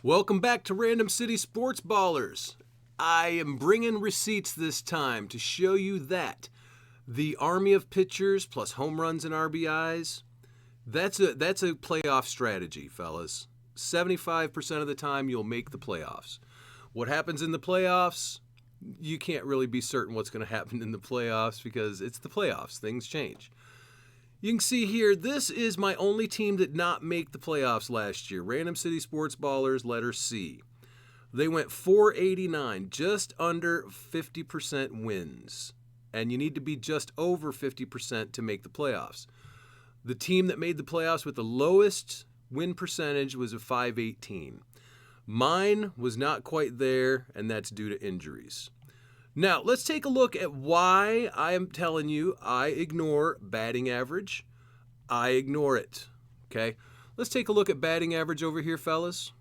Welcome back to Random City Sports Ballers. I am bringing receipts this time to show you that the army of pitchers plus home runs and RBIs, that's a playoff strategy, fellas. 75% of the time you'll make the playoffs. What happens in the playoffs? You can't really be certain what's going to happen in the playoffs because it's the playoffs. Things change. You can see here, this is my only team that did not make the playoffs last year. Random City Sports Ballers, letter C. They went 489, just under 50% wins. And you need to be just over 50% to make the playoffs. The team that made the playoffs with the lowest win percentage was a 518. Mine was not quite there, and that's due to injuries. Now, let's take a look at why I am telling you I ignore batting average. I ignore it, okay? Let's take a look at batting average over here, fellas.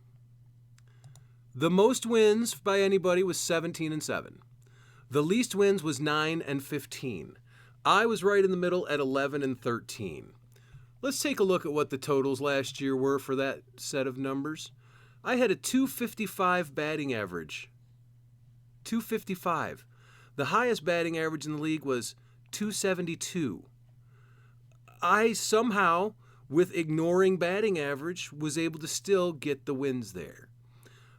The most wins by anybody was 17 and 7. The least wins was 9 and 15. I was right in the middle at 11 and 13. Let's take a look at what the totals last year were for that set of numbers. I had a 255 batting average. 255. The highest batting average in the league was 272. I somehow, with ignoring batting average, was able to still get the wins there.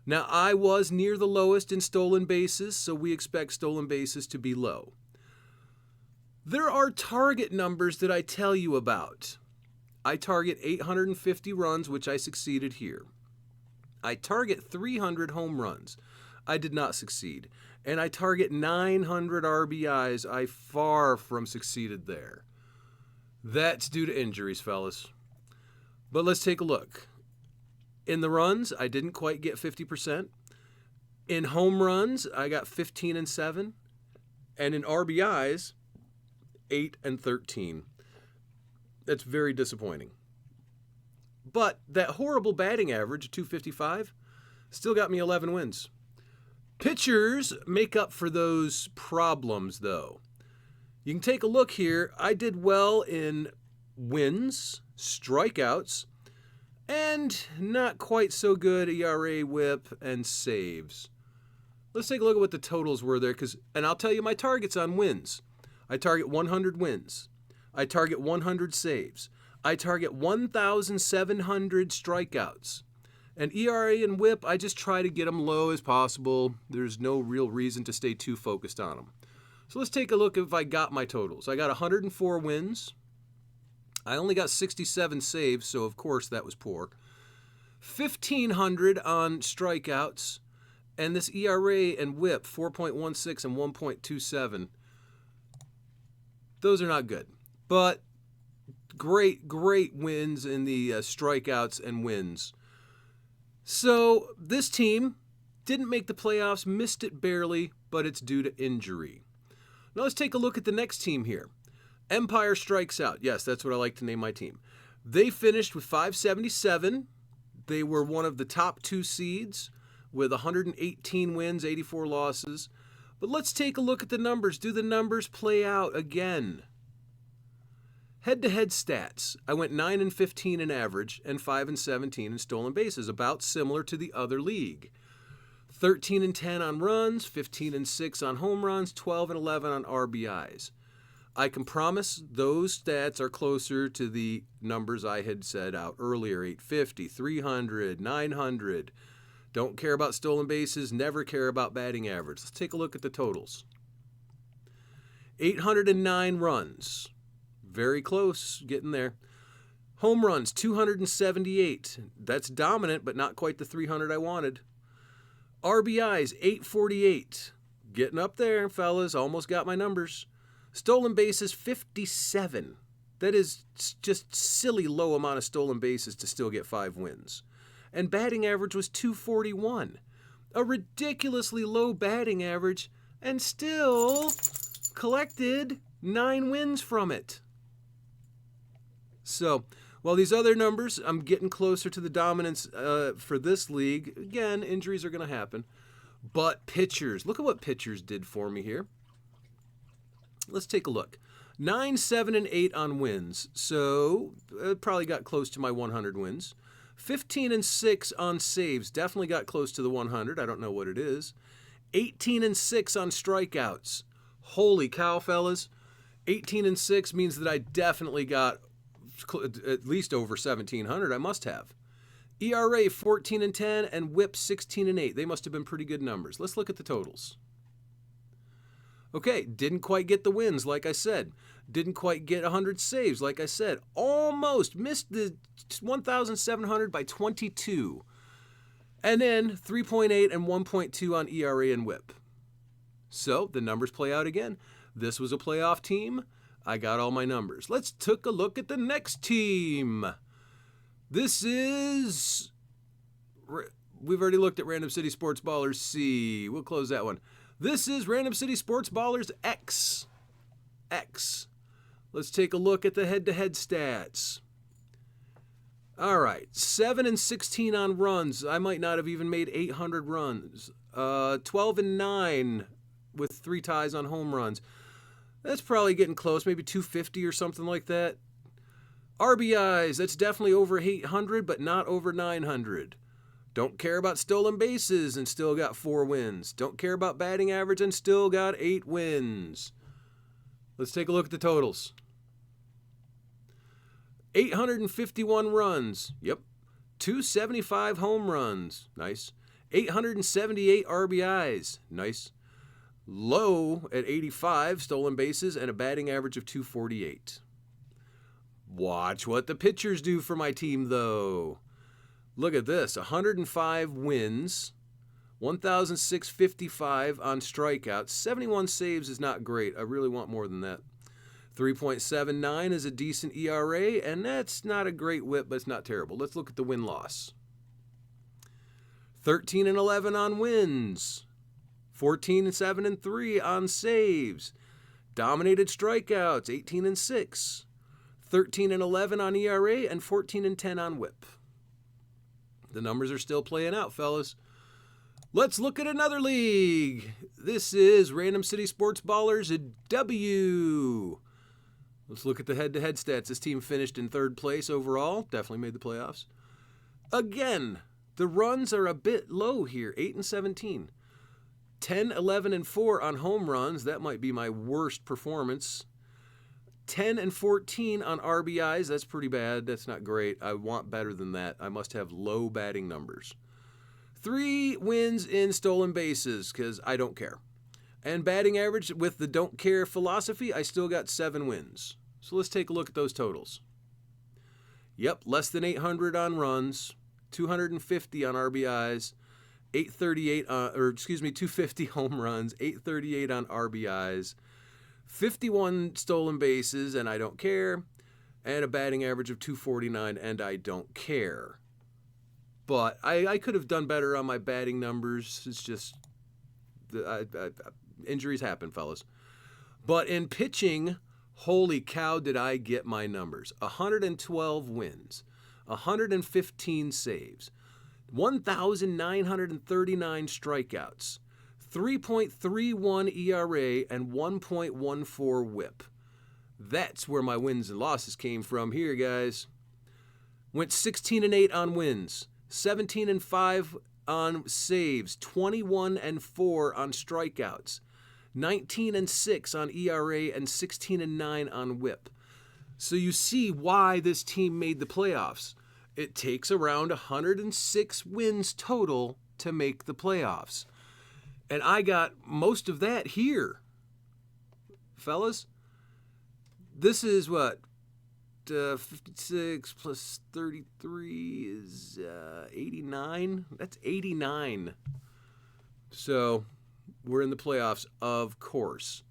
Now, I was near the lowest in stolen bases, so we expect stolen bases to be low. There are target numbers that I tell you about. I target 850 runs, which I succeeded here. I target 300 home runs. I did not succeed. And I target 900 RBIs. I far from succeeded there. That's due to injuries, fellas. But let's take a look. In the runs, I didn't quite get 50%. In home runs, I got 15 and 7. And in RBIs, 8 and 13. That's very disappointing. But that horrible batting average, 255, still got me 11 wins. Pitchers make up for those problems, though. You can take a look here. I did well in wins, strikeouts, and not quite so good ERA, whip, and saves. Let's take a look at what the totals were there, and I'll tell you my targets on wins. I target 100 wins. I target 100 saves. I target 1,700 strikeouts. And ERA and whip, I just try to get them low as possible. There's no real reason to stay too focused on them. So let's take a look if I got my totals. I got 104 wins. I only got 67 saves, so of course that was poor. 1,500 on strikeouts. And this ERA and whip, 4.16 and 1.27. Those are not good. But great wins in the strikeouts and wins. So this team didn't make the playoffs, missed it barely, but it's due to injury. Now let's take a look at the next team here. Empire Strikes Out. Yes, that's what I like to name my team. They finished with 577. They were one of the top 2 seeds with 118 wins, 84 losses. But let's take a look at the numbers. Do the numbers play out again? Head-to-head stats. I went 9 and 15 in average and 5 and 17 in stolen bases, about similar to the other league. 13 and 10 on runs, 15 and 6 on home runs, 12 and 11 on RBIs. I can promise those stats are closer to the numbers I had said out earlier, 850, 300, 900. Don't care about stolen bases, never care about batting average. Let's take a look at the totals. 809 runs. Very close, getting there. Home runs, 278. That's dominant, but not quite the 300 I wanted. RBIs, 848. Getting up there, fellas. Almost got my numbers. Stolen bases, 57. That is just silly low amount of stolen bases to still get 5 wins. And batting average was 241. A ridiculously low batting average, and still collected 9 wins from it. So, while these other numbers, I'm getting closer to the dominance for this league. Again, injuries are going to happen. But pitchers, look at what pitchers did for me here. Let's take a look. 9, 7, and 8 on wins. So, probably got close to my 100 wins. 15 and 6 on saves. Definitely got close to the 100. I don't know what it is. 18 and 6 on strikeouts. Holy cow, fellas. 18 and 6 means that I definitely got at least over 1,700. I must have. ERA 14 and 10 and WHIP 16 and 8. They must have been pretty good numbers. Let's look at the totals. Okay, didn't quite get the wins, like I said. Didn't quite get 100 saves, like I said. Almost missed the 1,700 by 22. And then 3.8 and 1.2 on ERA and WHIP. So the numbers play out again. This was a playoff team. I got all my numbers. Let's take a look at the next team. This is... We've already looked at Random City Sports Ballers C. We'll close that one. This is Random City Sports Ballers X. Let's take a look at the head-to-head stats. All right, 7 and 16 on runs. I might not have even made 800 runs. 12 and 9 with 3 ties on home runs. That's probably getting close, maybe 250 or something like that. RBIs, that's definitely over 800, but not over 900. Don't care about stolen bases and still got 4 wins. Don't care about batting average and still got 8 wins. Let's take a look at the totals. 851 runs. Yep. 275 home runs. Nice. 878 RBIs. Nice. Low at 85 stolen bases and a batting average of 248. Watch what the pitchers do for my team, though. Look at this. 105 wins. 1,655 on strikeouts. 71 saves is not great. I really want more than that. 3.79 is a decent ERA, and that's not a great WHIP, but it's not terrible. Let's look at the win-loss. 13 and 11 on wins. 14 and 7 and 3 on saves. Dominated strikeouts, 18 and 6. 13 and 11 on ERA, and 14 and 10 on WHIP. The numbers are still playing out, fellas. Let's look at another league. This is Random City Sports Ballers W. Let's look at the head-to-head stats. This team finished in 3rd place overall. Definitely made the playoffs. Again, the runs are a bit low here. 8 and 17. 10, 11, and 4 on home runs. That might be my worst performance. 10 and 14 on RBIs. That's pretty bad. That's not great. I want better than that. I must have low batting numbers. 3 wins in stolen bases because I don't care. And batting average with the don't care philosophy, I still got 7 wins. So let's take a look at those totals. Yep, less than 800 on runs, 250 on RBIs, 250 home runs, 838 on RBIs, 51 stolen bases, and I don't care, and a batting average of 249, and I don't care. But I could have done better on my batting numbers. It's just injuries happen, fellas. But in pitching, holy cow, did I get my numbers. 112 wins, 115 saves, 1,939 strikeouts, 3.31 ERA, and 1.14 WHIP. That's where my wins and losses came from here, guys. Went 16 and 8 on wins, 17 and 5 on saves, 21 and 4 on strikeouts, 19 and 6 on ERA, and 16 and 9 on WHIP. So you see why this team made the playoffs. It takes around 106 wins total to make the playoffs. And I got most of that here. Fellas, this is what? 56 plus 33 is 89. That's 89. So we're in the playoffs, of course.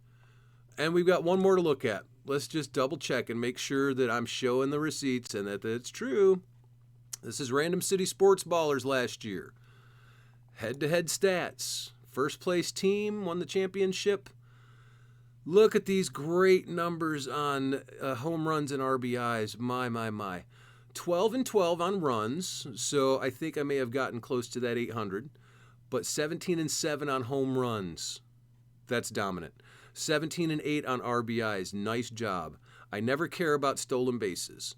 And we've got one more to look at. Let's just double check and make sure that I'm showing the receipts and that it's true. This is Random City Sports Ballers last year. Head-to-head stats. First place team won the championship. Look at these great numbers on home runs and RBIs. My. 12 and 12 on runs, so I think I may have gotten close to that 800. But 17 and 7 on home runs. That's dominant. 17 and 8 on RBIs. Nice job. I never care about stolen bases.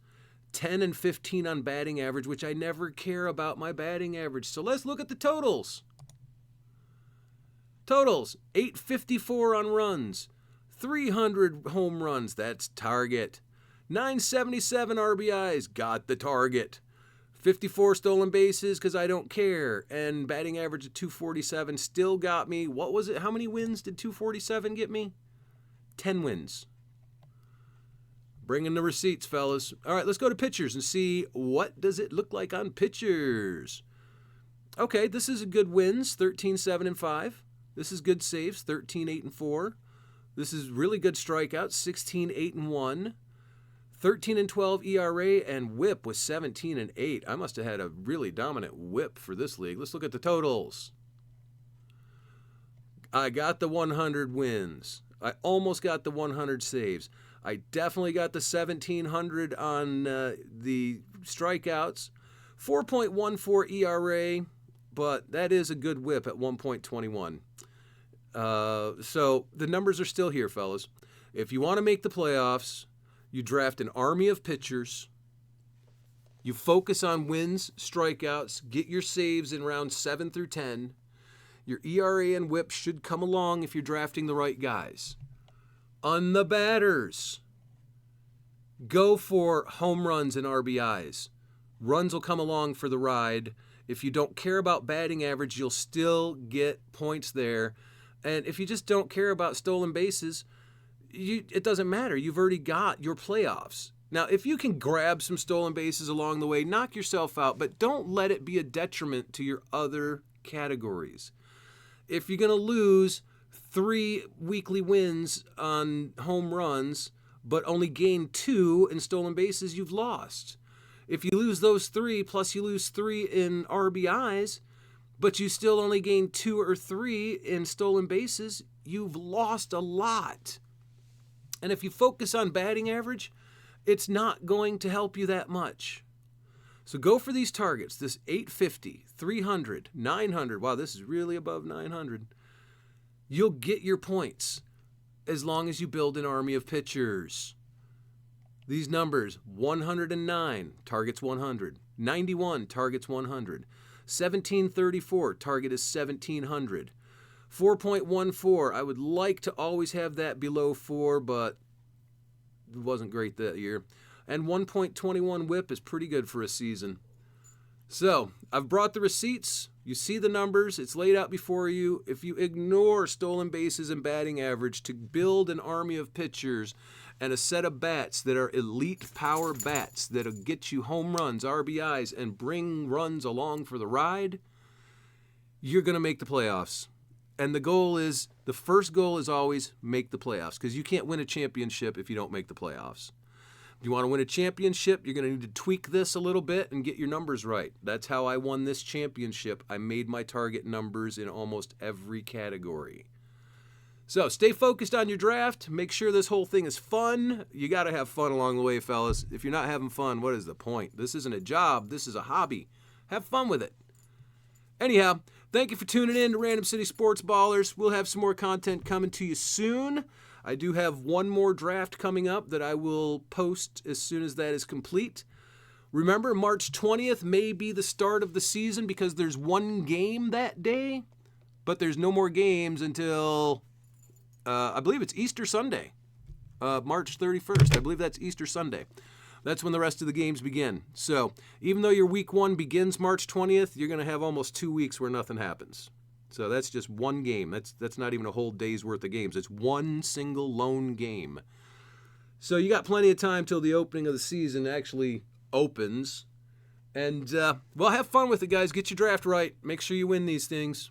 10 and 15 on batting average, which I never care about my batting average. So let's look at the totals. Totals, 854 on runs, 300 home runs, that's target. 977 RBIs, got the target. 54 stolen bases because I don't care. And batting average of 247 still got me. What was it? How many wins did 247 get me? 10 wins. Bringing the receipts, fellas. All right, let's go to pitchers and see what does it look like on pitchers. Okay, this is a good wins, 13, 7, and 5. This is good saves, 13, 8, and 4. This is really good strikeouts, 16, 8, and 1. 13 and 12 ERA, and whip was 17 and 8. I must have had a really dominant whip for this league. Let's look at the totals. I got the 100 wins. I almost got the 100 saves. I definitely got the 1,700 on the strikeouts. 4.14 ERA, but that is a good whip at 1.21. So the numbers are still here, fellas. If you want to make the playoffs, you draft an army of pitchers. You focus on wins, strikeouts, get your saves in rounds 7 through 10. Your ERA and whip should come along if you're drafting the right guys. On the batters, go for home runs and RBIs. Runs will come along for the ride. If you don't care about batting average, you'll still get points there. And if you just don't care about stolen bases, it doesn't matter. You've already got your playoffs. Now, if you can grab some stolen bases along the way, knock yourself out, but don't let it be a detriment to your other categories. If you're going to lose 3 weekly wins on home runs, but only gain 2 in stolen bases, you've lost. If you lose those 3, plus you lose 3 in RBIs, but you still only gain 2 or 3 in stolen bases, you've lost a lot. And if you focus on batting average, it's not going to help you that much. So go for these targets, this 850, 300, 900. Wow, this is really above 900. You'll get your points as long as you build an army of pitchers. These numbers, 109, targets 100. 91, targets 100. 1734, target is 1700. 4.14, I would like to always have that below 4, but it wasn't great that year. And 1.21 whip is pretty good for a season. So, I've brought the receipts. You see the numbers. It's laid out before you. If you ignore stolen bases and batting average to build an army of pitchers and a set of bats that are elite power bats that'll get you home runs, RBIs, and bring runs along for the ride, you're going to make the playoffs. And the first goal is always make the playoffs, because you can't win a championship if you don't make the playoffs. If you want to win a championship, you're going to need to tweak this a little bit and get your numbers right. That's how I won this championship. I made my target numbers in almost every category. So stay focused on your draft. Make sure this whole thing is fun. You got to have fun along the way, fellas. If you're not having fun, what is the point? This isn't a job. This is a hobby. Have fun with it. Anyhow, thank you for tuning in to Random City Sports Ballers. We'll have some more content coming to you soon. I do have one more draft coming up that I will post as soon as that is complete. Remember, March 20th may be the start of the season because there's one game that day, but there's no more games until, I believe it's Easter Sunday, March 31st. I believe that's Easter Sunday. That's when the rest of the games begin. So even though your week 1 begins March 20th, you're going to have almost 2 weeks where nothing happens. So that's just one game. That's not even a whole day's worth of games. It's one single lone game. So you got plenty of time till the opening of the season actually opens. And, well, have fun with it, guys. Get your draft right. Make sure you win these things.